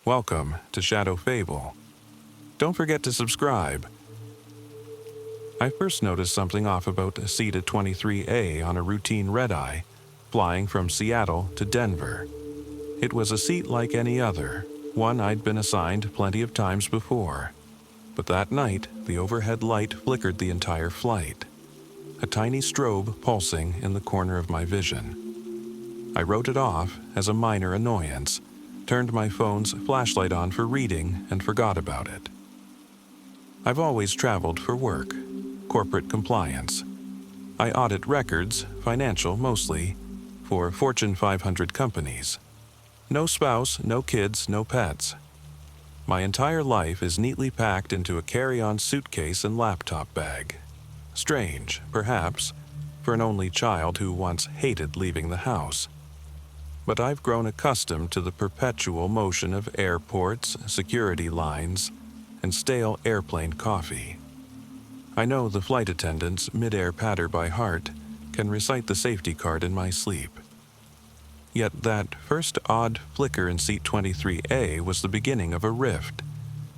Welcome to Shadow Fable. Don't forget to subscribe. I first noticed something off about a seat at 23A on a routine red-eye, flying from Seattle to Denver. It was a seat like any other, one I'd been assigned plenty of times before. But that night, the overhead light flickered the entire flight, a tiny strobe pulsing in the corner of my vision. I wrote it off as a minor annoyance, turned my phone's flashlight on for reading, and forgot about it. I've always traveled for work, corporate compliance. I audit records, financial mostly, for Fortune 500 companies. No spouse, no kids, no pets. My entire life is neatly packed into a carry-on suitcase and laptop bag. Strange, perhaps, for an only child who once hated leaving the house. But I've grown accustomed to the perpetual motion of airports, security lines, and stale airplane coffee. I know the flight attendant's mid-air patter by heart, can recite the safety card in my sleep. Yet that first odd flicker in seat 23A was the beginning of a rift,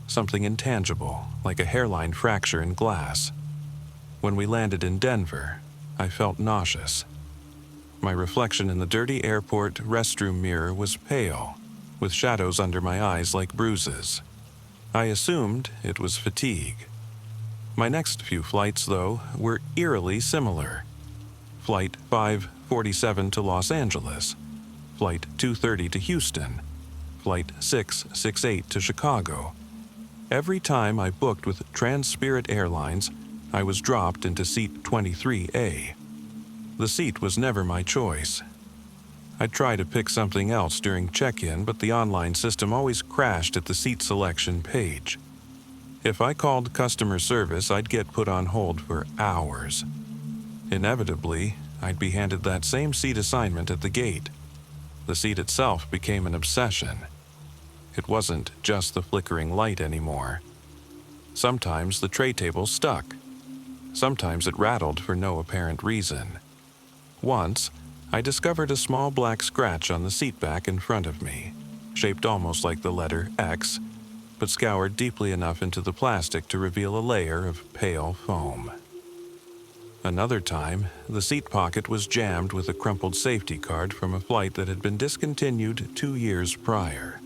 something intangible, like a hairline fracture in glass. When we landed in Denver, I felt nauseous. My reflection in the dirty airport restroom mirror was pale, with shadows under my eyes like bruises. I assumed it was fatigue. My next few flights, though, were eerily similar. Flight 547 to Los Angeles, Flight 230 to Houston, Flight 668 to Chicago. Every time I booked with Trans-Spirit Airlines, I was dropped into seat 23A. The seat was never my choice. I'd try to pick something else during check-in, but the online system always crashed at the seat selection page. If I called customer service, I'd get put on hold for hours. Inevitably, I'd be handed that same seat assignment at the gate. The seat itself became an obsession. It wasn't just the flickering light anymore. Sometimes the tray table stuck. Sometimes it rattled for no apparent reason. Once, I discovered a small black scratch on the seat back in front of me, shaped almost like the letter X, but scoured deeply enough into the plastic to reveal a layer of pale foam. Another time, the seat pocket was jammed with a crumpled safety card from a flight that had been discontinued 2 years prior.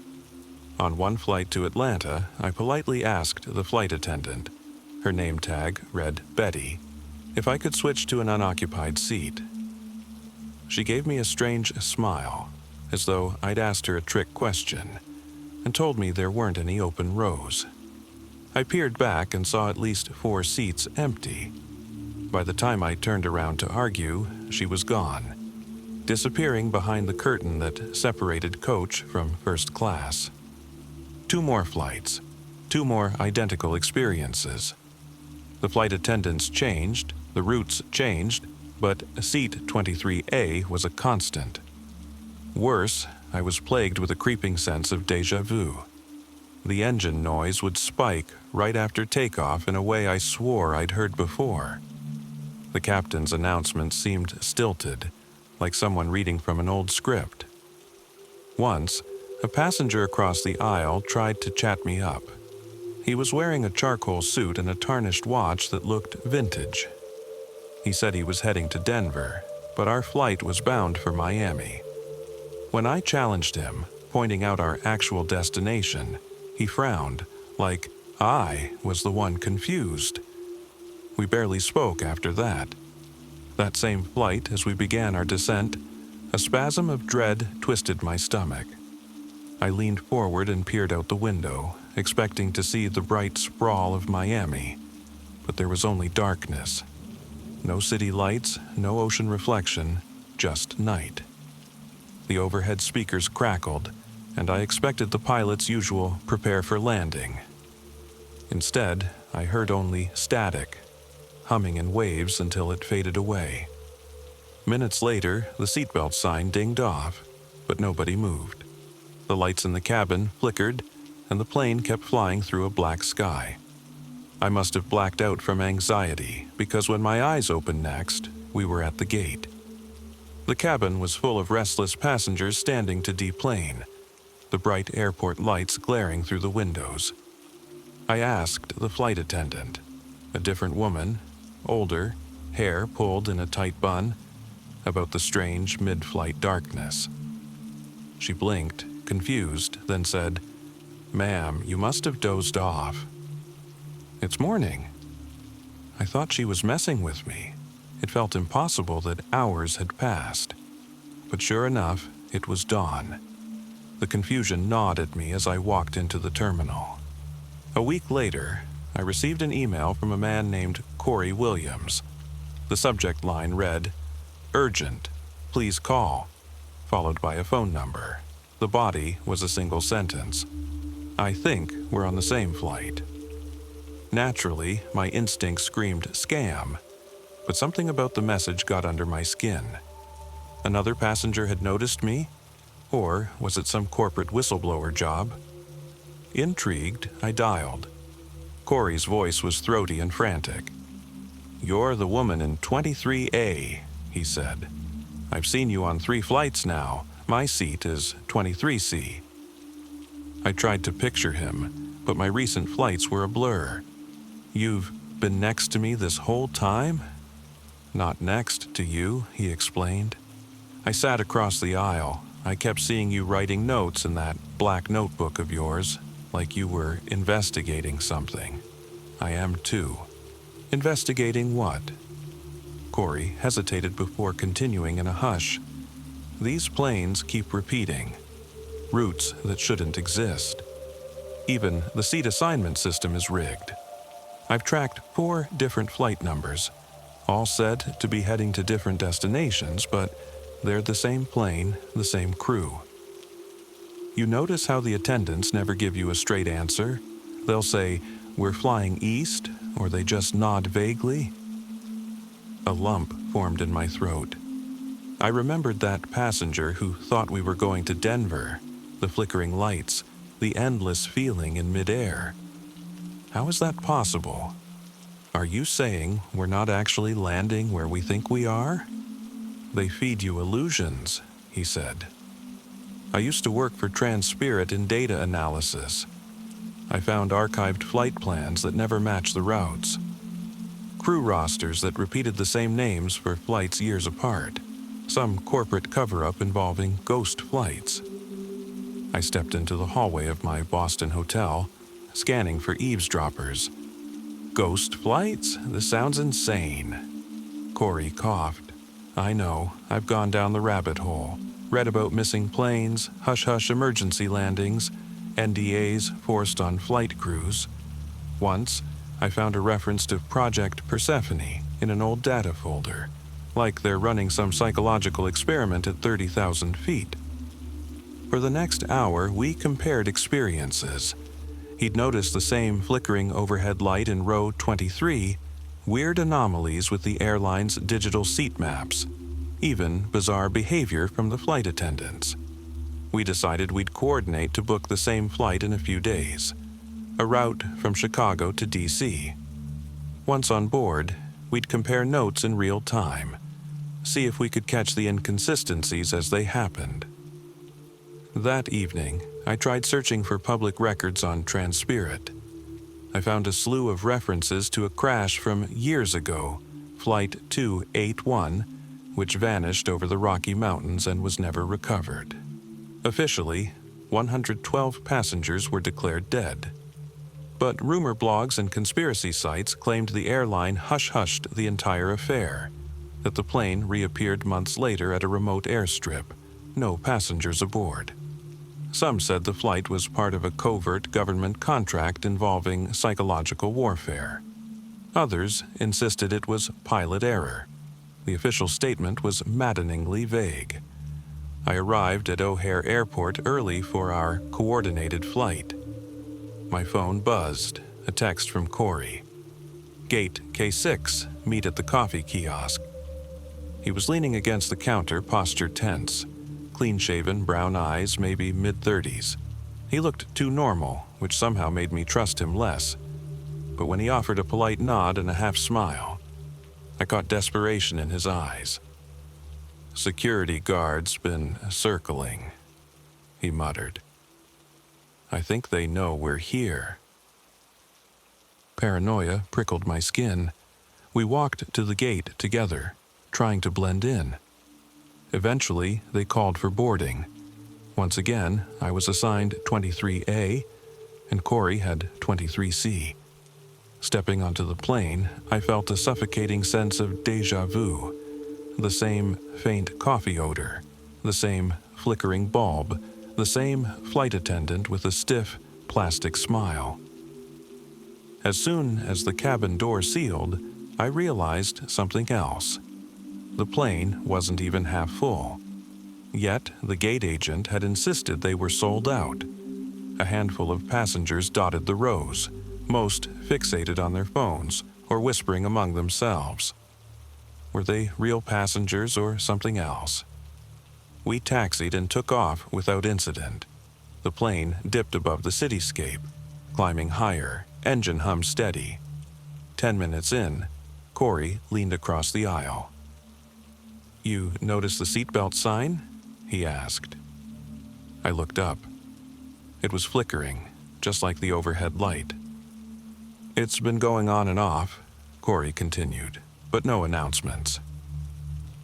On one flight to Atlanta, I politely asked the flight attendant, her name tag read Betty, if I could switch to an unoccupied seat. She gave me a strange smile, as though I'd asked her a trick question, and told me there weren't any open rows. I peered back and saw at least 4 seats empty. By the time I turned around to argue, she was gone, disappearing behind the curtain that separated coach from first class. 2 more flights, 2 more identical experiences. The flight attendants changed, the routes changed, but seat 23A was a constant. Worse, I was plagued with a creeping sense of déjà vu. The engine noise would spike right after takeoff in a way I swore I'd heard before. The captain's announcement seemed stilted, like someone reading from an old script. Once, a passenger across the aisle tried to chat me up. He was wearing a charcoal suit and a tarnished watch that looked vintage. He said he was heading to Denver, but our flight was bound for Miami. When I challenged him, pointing out our actual destination, he frowned, like I was the one confused. We barely spoke after that. That same flight, as we began our descent, a spasm of dread twisted my stomach. I leaned forward and peered out the window, expecting to see the bright sprawl of Miami, but there was only darkness. No city lights, no ocean reflection, just night. The overhead speakers crackled, and I expected the pilot's usual prepare for landing. Instead, I heard only static, humming in waves until it faded away. Minutes later, the seatbelt sign dinged off, but nobody moved. The lights in the cabin flickered, and the plane kept flying through a black sky. I must have blacked out from anxiety, because when my eyes opened next, we were at the gate. The cabin was full of restless passengers standing to deplane. the bright airport lights glaring through the windows. I asked the flight attendant, a different woman, older, hair pulled in a tight bun, about the strange mid-flight darkness. She blinked, confused, then said, "Ma'am, you must have dozed off." "It's morning." I thought she was messing with me. It felt impossible that hours had passed. But sure enough, it was dawn. The confusion gnawed at me as I walked into the terminal. A week later, I received an email from a man named Corey Williams. The subject line read, "Urgent, please call," followed by a phone number. The body was a single sentence. "I think we're on the same flight." Naturally, my instinct screamed scam, but something about the message got under my skin. Another passenger had noticed me? Or was it some corporate whistleblower job? Intrigued, I dialed. Corey's voice was throaty and frantic. "You're the woman in 23A, he said. "I've seen you on 3 flights now. My seat is 23C. I tried to picture him, but my recent flights were a blur. "You've been next to me this whole time?" "Not next to you," he explained. "I sat across the aisle. I kept seeing you writing notes in that black notebook of yours, like you were investigating something. I am too." "Investigating what?" Corey hesitated before continuing in a hush. "These planes keep repeating. Routes that shouldn't exist. Even the seat assignment system is rigged. I've tracked 4 different flight numbers, all said to be heading to different destinations, but they're the same plane, the same crew. You notice how the attendants never give you a straight answer? They'll say, 'We're flying east,' or they just nod vaguely." A lump formed in my throat. I remembered that passenger who thought we were going to Denver, the flickering lights, the endless feeling in midair. How is that possible? "Are you saying we're not actually landing where we think we are?" "They feed you illusions," he said. "I used to work for Transpirit in data analysis. I found archived flight plans that never match the routes. Crew rosters that repeated the same names for flights years apart. Some corporate cover-up involving ghost flights." I stepped into the hallway of my Boston hotel, scanning for eavesdroppers. "Ghost flights? This sounds insane." Corey coughed. "I know, I've gone down the rabbit hole. Read about missing planes, hush-hush emergency landings, NDAs forced on flight crews. Once, I found a reference to Project Persephone in an old data folder, like they're running some psychological experiment at 30,000 feet. For the next hour, we compared experiences. He'd noticed the same flickering overhead light in row 23, weird anomalies with the airline's digital seat maps, even bizarre behavior from the flight attendants. We decided we'd coordinate to book the same flight in a few days, a route from Chicago to DC. Once on board, we'd compare notes in real time, see if we could catch the inconsistencies as they happened. That evening, I tried searching for public records on Transpirit. I found a slew of references to a crash from years ago, Flight 281, which vanished over the Rocky Mountains and was never recovered. Officially, 112 passengers were declared dead. But rumor blogs and conspiracy sites claimed the airline hush-hushed the entire affair, that the plane reappeared months later at a remote airstrip, no passengers aboard. Some said the flight was part of a covert government contract involving psychological warfare. Others insisted it was pilot error. The official statement was maddeningly vague. I arrived at O'Hare Airport early for our coordinated flight. My phone buzzed, a text from Corey. "Gate K6, meet at the coffee kiosk." He was leaning against the counter, posture tense. Clean-shaven, brown eyes, maybe mid-30s. He looked too normal, which somehow made me trust him less. But when he offered a polite nod and a half-smile, I caught desperation in his eyes. "Security guards been circling," he muttered. I think they know we're here. Paranoia prickled my skin. We walked to the gate together, trying to blend in. Eventually, they called for boarding. Once again, I was assigned 23A, and Corey had 23C. Stepping onto the plane, I felt a suffocating sense of déjà vu. The same faint coffee odor, the same flickering bulb, the same flight attendant with a stiff, plastic smile. As soon as the cabin door sealed, I realized something else. The plane wasn't even half full. Yet, the gate agent had insisted they were sold out. A handful of passengers dotted the rows, most fixated on their phones or whispering among themselves. Were they real passengers or something else? We taxied and took off without incident. The plane dipped above the cityscape, climbing higher, engine hum steady. 10 minutes in, Corey leaned across the aisle. "You notice the seatbelt sign?" he asked. I looked up. It was flickering, just like the overhead light. "It's been going on and off," Corey continued, "but no announcements."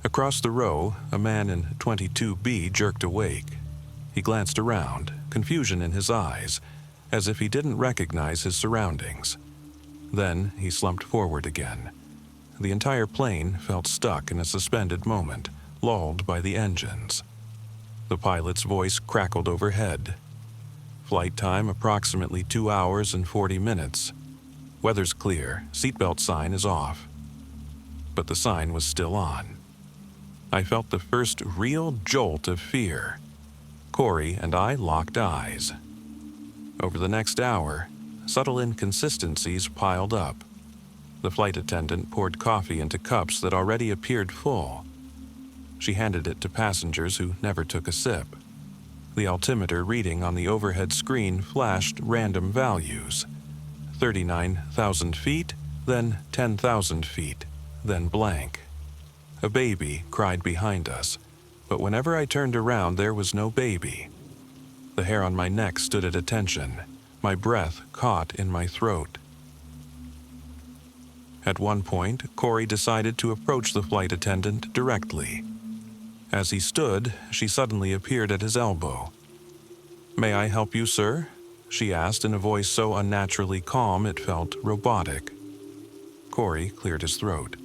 Across the row, a man in 22B jerked awake. He glanced around, confusion in his eyes, as if he didn't recognize his surroundings. Then he slumped forward again. The entire plane felt stuck in a suspended moment, lulled by the engines. The pilot's voice crackled overhead. "Flight time approximately 2 hours and 40 minutes. Weather's clear, seatbelt sign is off." But the sign was still on. I felt the first real jolt of fear. Corey and I locked eyes. Over the next hour, subtle inconsistencies piled up. The flight attendant poured coffee into cups that already appeared full. She handed it to passengers who never took a sip. The altimeter reading on the overhead screen flashed random values. 39,000 feet, then 10,000 feet, then blank. A baby cried behind us, but whenever I turned around there was no baby. The hair on my neck stood at attention, my breath caught in my throat. At one point, Corey decided to approach the flight attendant directly. As he stood, she suddenly appeared at his elbow. "May I help you, sir?" she asked in a voice so unnaturally calm it felt robotic. Corey cleared his throat.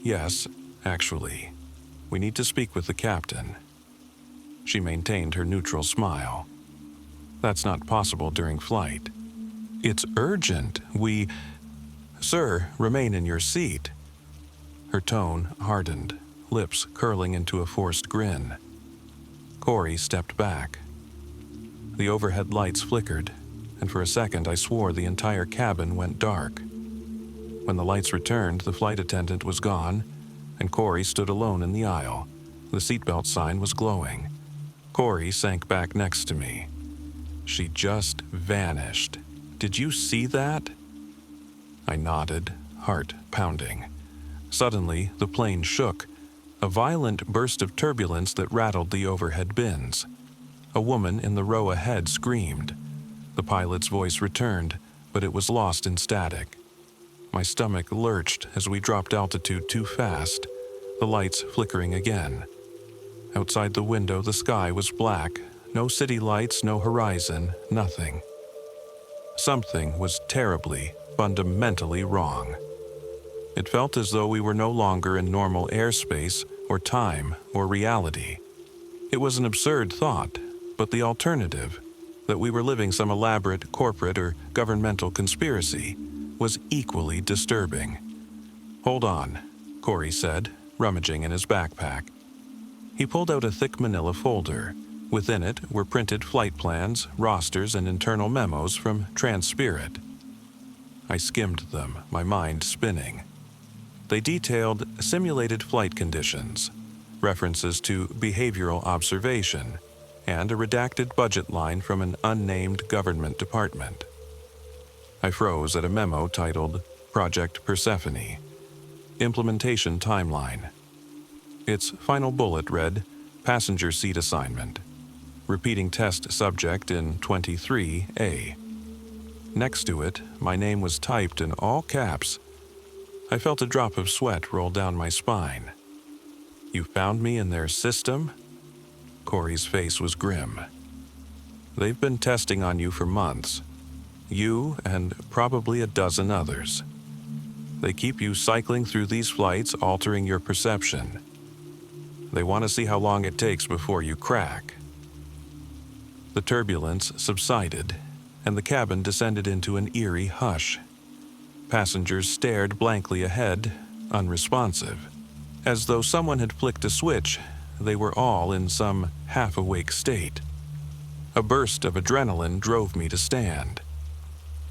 "Yes, actually. We need to speak with the captain." She maintained her neutral smile. "That's not possible during flight. It's urgent. Sir, remain in your seat." Her tone hardened, lips curling into a forced grin. Corey stepped back. The overhead lights flickered, and for a second I swore the entire cabin went dark. When the lights returned, the flight attendant was gone, and Corey stood alone in the aisle. The seatbelt sign was glowing. Corey sank back next to me. "She just vanished. Did you see that?" I nodded, heart pounding. Suddenly, the plane shook, a violent burst of turbulence that rattled the overhead bins. A woman in the row ahead screamed. The pilot's voice returned, but it was lost in static. My stomach lurched as we dropped altitude too fast, the lights flickering again. Outside the window, the sky was black. No city lights, no horizon, nothing. Something was terribly, fundamentally wrong. It felt as though we were no longer in normal airspace or time or reality. It was an absurd thought, but the alternative, that we were living some elaborate corporate or governmental conspiracy, was equally disturbing. "Hold on," Corey said, rummaging in his backpack. He pulled out a thick manila folder. Within it were printed flight plans, rosters, and internal memos from Transpirit. I skimmed them, my mind spinning. They detailed simulated flight conditions, references to behavioral observation, and a redacted budget line from an unnamed government department. I froze at a memo titled Project Persephone, Implementation Timeline. Its final bullet read, Passenger Seat Assignment. repeating test subject in 23A. Next to it, my name was typed in all caps. I felt a drop of sweat roll down my spine. You found me in their system? Corey's face was grim. They've been testing on you for months. You and probably a dozen others. They keep you cycling through these flights, altering your perception. They want to see how long it takes before you crack. The turbulence subsided, and the cabin descended into an eerie hush. Passengers stared blankly ahead, unresponsive. As though someone had flicked a switch, they were all in some half-awake state. A burst of adrenaline drove me to stand.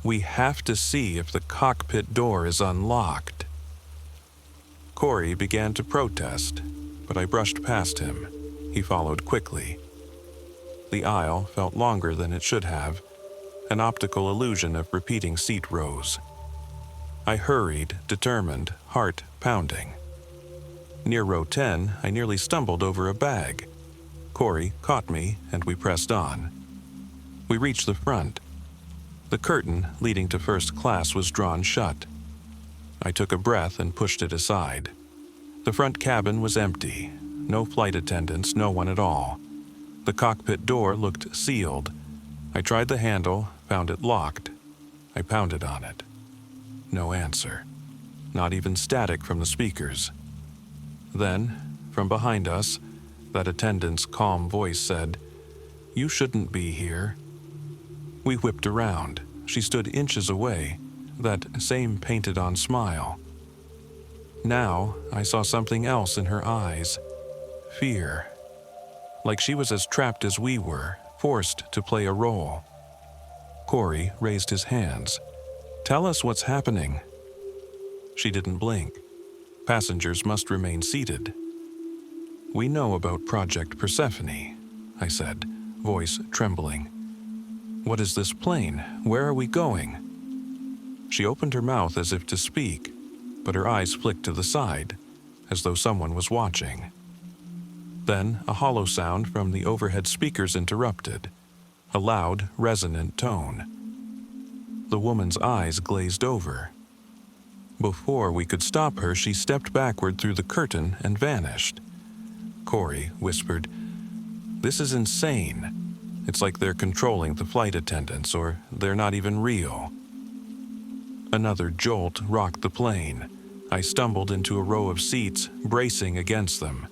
We have to see if the cockpit door is unlocked. Corey began to protest, but I brushed past him. He followed quickly. The aisle felt longer than it should have, an optical illusion of repeating seat rows. I hurried, determined, heart pounding. Near row 10, I nearly stumbled over a bag. Corey caught me, and we pressed on. We reached the front. The curtain leading to first class was drawn shut. I took a breath and pushed it aside. The front cabin was empty. No flight attendants, no one at all. The cockpit door looked sealed. I tried the handle, found it locked. I pounded on it. No answer. Not even static from the speakers. Then, from behind us, that attendant's calm voice said, "You shouldn't be here." We whipped around. She stood inches away, that same painted-on smile. Now, I saw something else in her eyes. Fear. Like she was as trapped as we were, forced to play a role. Corey raised his hands. "Tell us what's happening." She didn't blink. Passengers must remain seated. "We know about Project Persephone," I said, voice trembling. "What is this plane? Where are we going?" She opened her mouth as if to speak, but her eyes flicked to the side, as though someone was watching. Then a hollow sound from the overhead speakers interrupted, a loud, resonant tone. The woman's eyes glazed over. Before we could stop her, she stepped backward through the curtain and vanished. Corey whispered, "This is insane. It's like they're controlling the flight attendants, or they're not even real." Another jolt rocked the plane. I stumbled into a row of seats, bracing against them.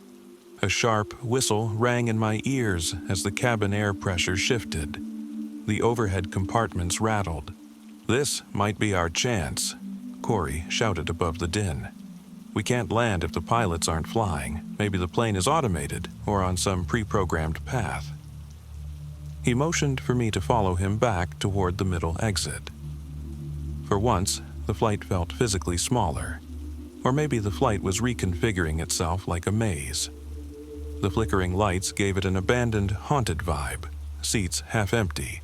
A sharp whistle rang in my ears as the cabin air pressure shifted. The overhead compartments rattled. "This might be our chance," Corey shouted above the din. "We can't land if the pilots aren't flying. Maybe the plane is automated or on some pre-programmed path." He motioned for me to follow him back toward the middle exit. For once, the flight felt physically smaller. Or maybe the flight was reconfiguring itself like a maze. The flickering lights gave it an abandoned, haunted vibe. Seats half empty.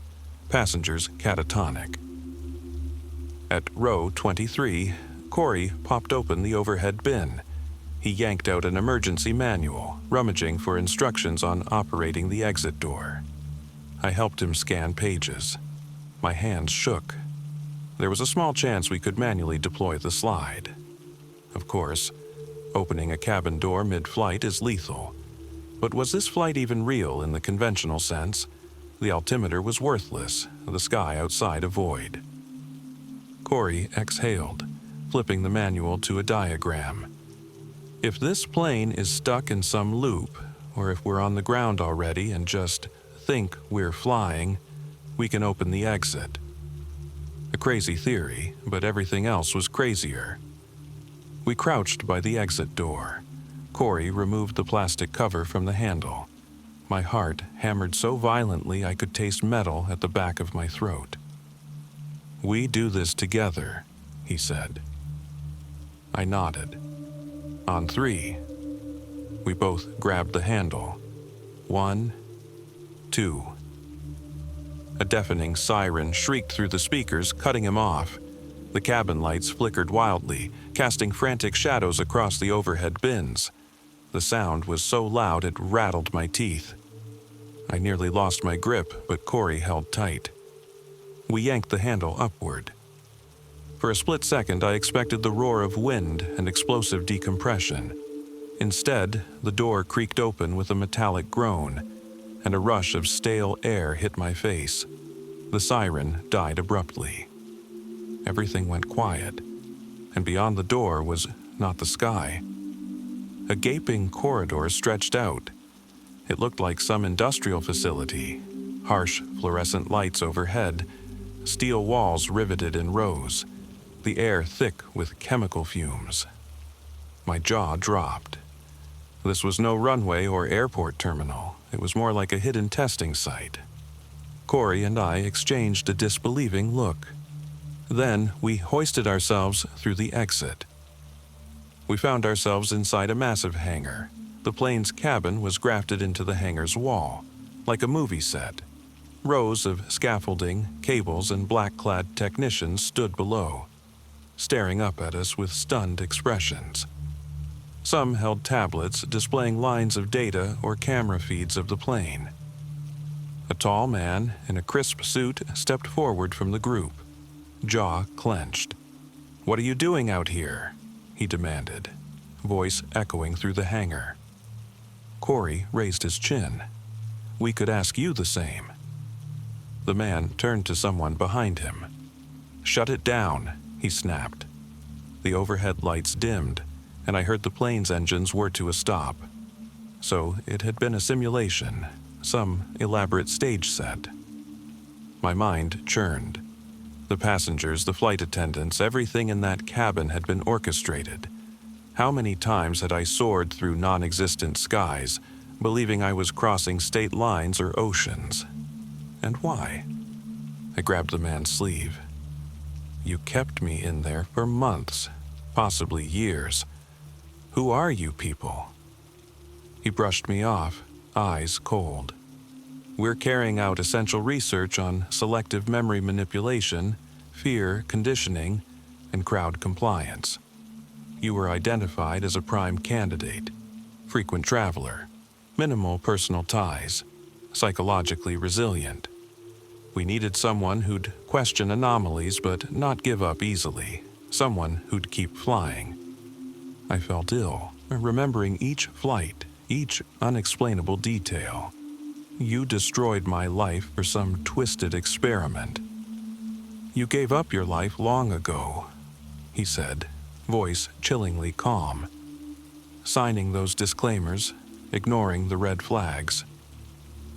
Passengers catatonic. At row 23, Corey popped open the overhead bin. He yanked out an emergency manual, rummaging for instructions on operating the exit door. I helped him scan pages. My hands shook. There was a small chance we could manually deploy the slide. Of course, opening a cabin door mid-flight is lethal. But was this flight even real in the conventional sense? The altimeter was worthless, the sky outside a void. Corey exhaled, flipping the manual to a diagram. If this plane is stuck in some loop, or if we're on the ground already and just think we're flying, we can open the exit. A crazy theory, but everything else was crazier. We crouched by the exit door. Corey removed the plastic cover from the handle. My heart hammered so violently I could taste metal at the back of my throat. "We do this together," he said. I nodded. On 3. We both grabbed the handle. 1, 2. A deafening siren shrieked through the speakers, cutting him off. The cabin lights flickered wildly, casting frantic shadows across the overhead bins. The sound was so loud it rattled my teeth. I nearly lost my grip, but Corey held tight. We yanked the handle upward. For a split second, I expected the roar of wind and explosive decompression. Instead, the door creaked open with a metallic groan, and a rush of stale air hit my face. The siren died abruptly. Everything went quiet, and beyond the door was not the sky. A gaping corridor stretched out. It looked like some industrial facility. Harsh fluorescent lights overhead, steel walls riveted in rows, the air thick with chemical fumes. My jaw dropped. This was no runway or airport terminal. It was more like a hidden testing site. Corey and I exchanged a disbelieving look. Then we hoisted ourselves through the exit. We found ourselves inside a massive hangar. The plane's cabin was grafted into the hangar's wall, like a movie set. Rows of scaffolding, cables, and black-clad technicians stood below, staring up at us with stunned expressions. Some held tablets displaying lines of data or camera feeds of the plane. A tall man in a crisp suit stepped forward from the group, jaw clenched. "What are you doing out here?" he demanded, voice echoing through the hangar. Corey raised his chin. "We could ask you the same." The man turned to someone behind him. "Shut it down," he snapped. The overhead lights dimmed, and I heard the plane's engines were to a stop. So it had been a simulation, some elaborate stage set. My mind churned. The passengers, the flight attendants, everything in that cabin had been orchestrated. How many times had I soared through non-existent skies, believing I was crossing state lines or oceans? And why? I grabbed the man's sleeve. "You kept me in there for months, possibly years. Who are you people?" He brushed me off, eyes cold. "We're carrying out essential research on selective memory manipulation, fear conditioning, and crowd compliance. You were identified as a prime candidate, frequent traveler, minimal personal ties, psychologically resilient. We needed someone who'd question anomalies but not give up easily, someone who'd keep flying." I felt ill, remembering each flight, each unexplainable detail. "You destroyed my life for some twisted experiment." "You gave up your life long ago," he said, voice chillingly calm. "Signing those disclaimers, ignoring the red flags.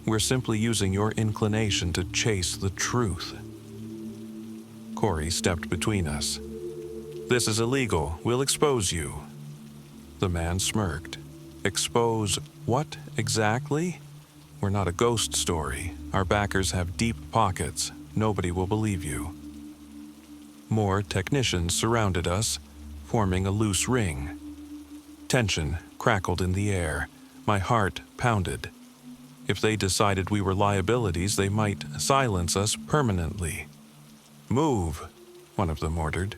We're simply using your inclination to chase the truth." Corey stepped between us. "This is illegal. We'll expose you." The man smirked. "Expose what exactly? We're not a ghost story. Our backers have deep pockets. Nobody will believe you." More technicians surrounded us, forming a loose ring. Tension crackled in the air. My heart pounded. If they decided we were liabilities, they might silence us permanently. "Move," one of them ordered.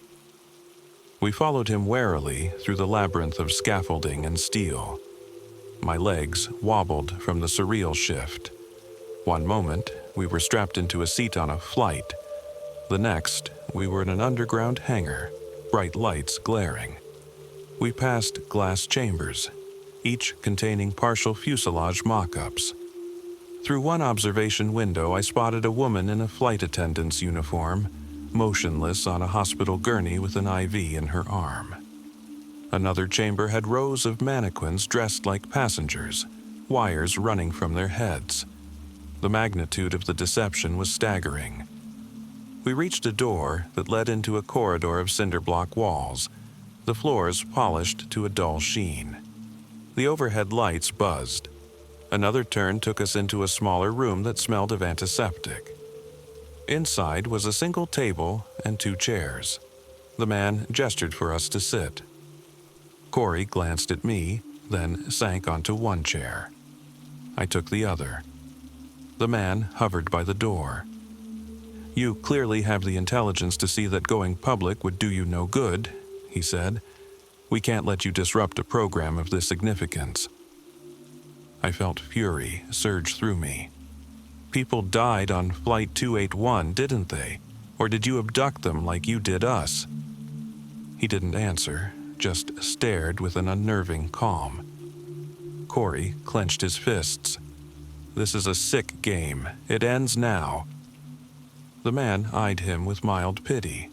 We followed him warily through the labyrinth of scaffolding and steel. My legs wobbled from the surreal shift. One moment, we were strapped into a seat on a flight. The next, we were in an underground hangar, bright lights glaring. We passed glass chambers, each containing partial fuselage mock-ups. Through one observation window, I spotted a woman in a flight attendant's uniform, motionless on a hospital gurney with an IV in her arm. Another chamber had rows of mannequins dressed like passengers, wires running from their heads. The magnitude of the deception was staggering. We reached a door that led into a corridor of cinder block walls, the floors polished to a dull sheen. The overhead lights buzzed. Another turn took us into a smaller room that smelled of antiseptic. Inside was a single table and 2 chairs. The man gestured for us to sit. Corey glanced at me, then sank onto one chair. I took the other. The man hovered by the door. "You clearly have the intelligence to see that going public would do you no good," he said. "We can't let you disrupt a program of this significance." I felt fury surge through me. people died on Flight 281, didn't they? Or did you abduct them like you did us?" He didn't answer, just stared with an unnerving calm. Corey clenched his fists. "This is a sick game. It ends now." The man eyed him with mild pity.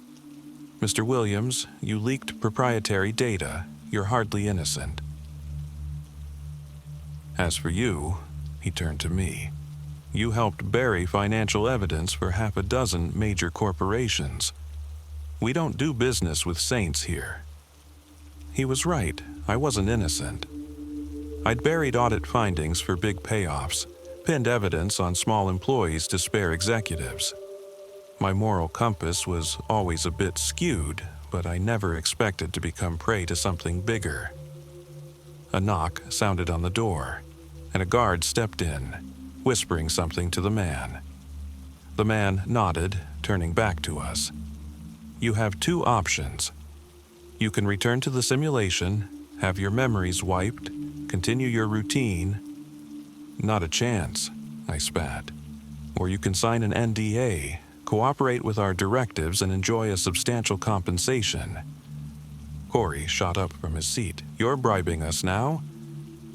"Mr. Williams, you leaked proprietary data. You're hardly innocent. As for you," he turned to me, "you helped bury financial evidence for half a dozen major corporations. We don't do business with saints here." He was right. I wasn't innocent. I'd buried audit findings for big payoffs, pinned evidence on small employees to spare executives. My moral compass was always a bit skewed, but I never expected to become prey to something bigger. A knock sounded on the door, and a guard stepped in, whispering something to the man. The man nodded, turning back to us. "You have two options. You can return to the simulation, have your memories wiped, continue your routine." "Not a chance," I spat. "Or you can sign an NDA, cooperate with our directives, and enjoy a substantial compensation." Corey shot up from his seat. "You're bribing us now?"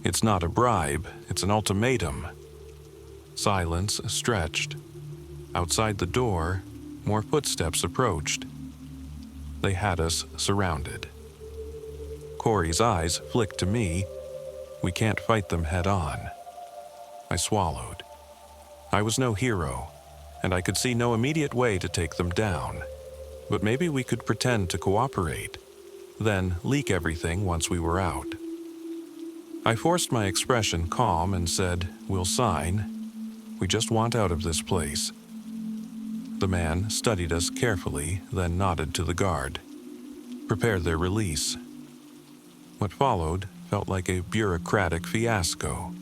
"It's not a bribe, it's an ultimatum." Silence stretched. Outside the door, more footsteps approached. They had us surrounded. Corey's eyes flicked to me. "We can't fight them head on." I swallowed. I was no hero, and I could see no immediate way to take them down. But maybe we could pretend to cooperate, then leak everything once we were out. I forced my expression calm and said, "We'll sign. We just want out of this place." The man studied us carefully, then nodded to the guard. "Prepare their release." What followed felt like a bureaucratic fiasco.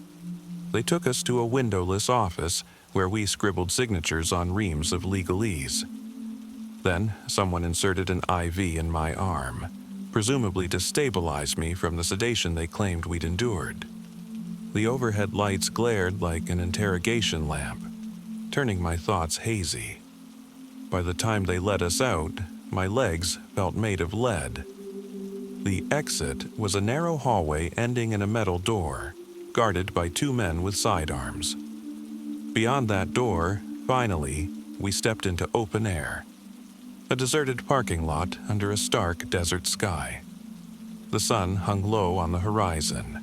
They took us to a windowless office where we scribbled signatures on reams of legalese. Then someone inserted an IV in my arm, presumably to stabilize me from the sedation they claimed we'd endured. The overhead lights glared like an interrogation lamp, turning my thoughts hazy. By the time they let us out, my legs felt made of lead. The exit was a narrow hallway ending in a metal door, guarded by two men with sidearms. Beyond that door, finally, we stepped into open air. A deserted parking lot under a stark desert sky. The sun hung low on the horizon.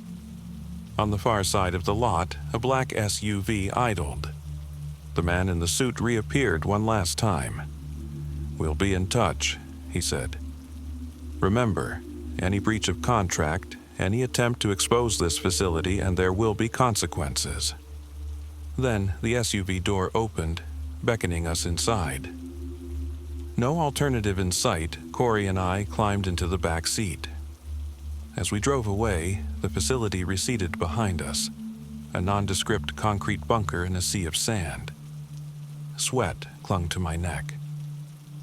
On the far side of the lot, a black SUV idled. The man in the suit reappeared one last time. "We'll be in touch," he said. "Remember, any breach of contract, any attempt to expose this facility, and there will be consequences." Then the SUV door opened, beckoning us inside. No alternative in sight, Corey and I climbed into the back seat. As we drove away, the facility receded behind us, a nondescript concrete bunker in a sea of sand. Sweat clung to my neck.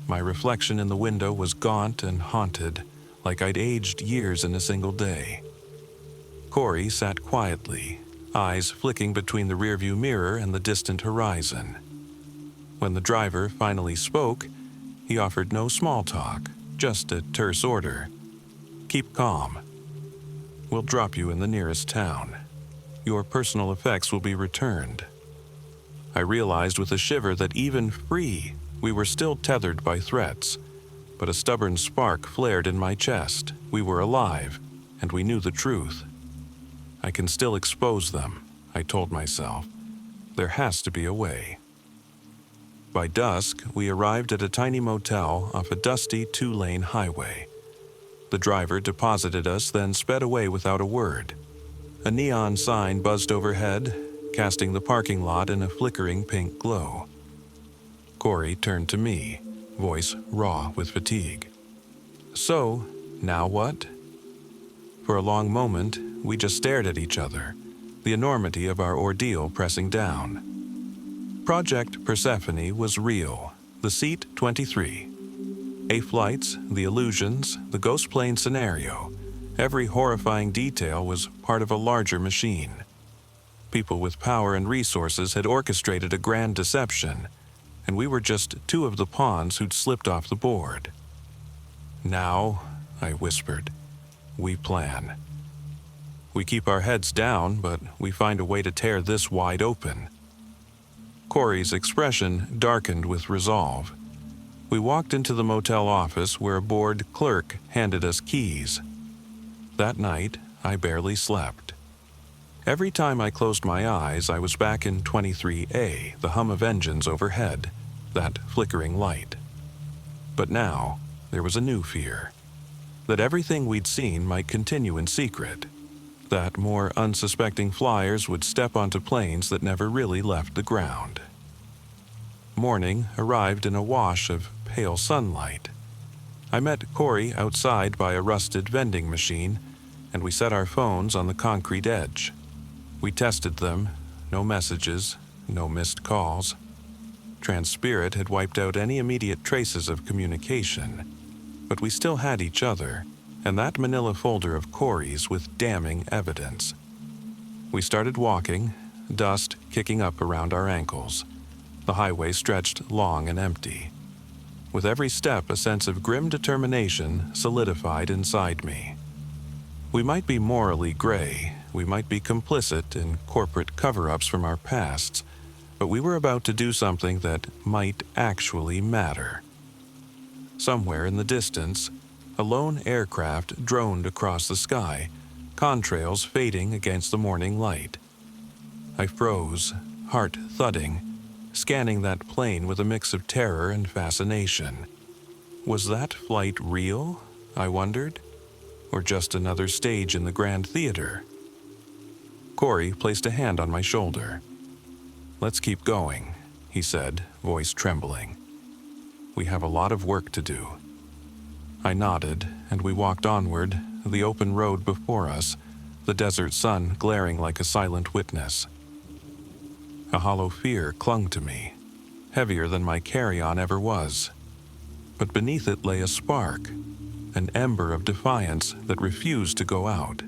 My reflection in the window was gaunt and haunted, like I'd aged years in a single day. Corey sat quietly, eyes flicking between the rearview mirror and the distant horizon. When the driver finally spoke, he offered no small talk, just a terse order. "Keep calm. We'll drop you in the nearest town. Your personal effects will be returned." I realized with a shiver that even free, we were still tethered by threats, but a stubborn spark flared in my chest. We were alive, and we knew the truth. "I can still expose them," I told myself. "There has to be a way." By dusk, we arrived at a tiny motel off a dusty two-lane highway. The driver deposited us, then sped away without a word. A neon sign buzzed overhead, casting the parking lot in a flickering pink glow. Corey turned to me, voice raw with fatigue. "So, now what?" For a long moment, we just stared at each other, the enormity of our ordeal pressing down. Project Persephone was real, the Seat 23. A flights, the illusions, the ghost plane scenario, every horrifying detail was part of a larger machine. People with power and resources had orchestrated a grand deception, and we were just two of the pawns who'd slipped off the board. Now, I whispered, we plan. We keep our heads down, but we find a way to tear this wide open. Corey's expression darkened with resolve. We walked into the motel office where a bored clerk handed us keys. That night, I barely slept. Every time I closed my eyes, I was back in 23A, the hum of engines overhead, that flickering light. But now, there was a new fear. That everything we'd seen might continue in secret. That more unsuspecting flyers would step onto planes that never really left the ground. Morning arrived in a wash of pale sunlight. I met Corey outside by a rusted vending machine, and we set our phones on the concrete edge. We tested them, no messages, no missed calls. Transpirit had wiped out any immediate traces of communication, but we still had each other, and that manila folder of Corey's with damning evidence. We started walking, dust kicking up around our ankles. The highway stretched long and empty. With every step, a sense of grim determination solidified inside me. We might be morally gray, we might be complicit in corporate cover-ups from our pasts, but we were about to do something that might actually matter. Somewhere in the distance, a lone aircraft droned across the sky, contrails fading against the morning light. I froze, heart thudding, scanning that plane with a mix of terror and fascination. Was that flight real, I wondered, or just another stage in the grand theater? Corey placed a hand on my shoulder. "Let's keep going," he said, voice trembling. "We have a lot of work to do." I nodded, and we walked onward, the open road before us, the desert sun glaring like a silent witness. A hollow fear clung to me, heavier than my carry-on ever was. But beneath it lay a spark, an ember of defiance that refused to go out.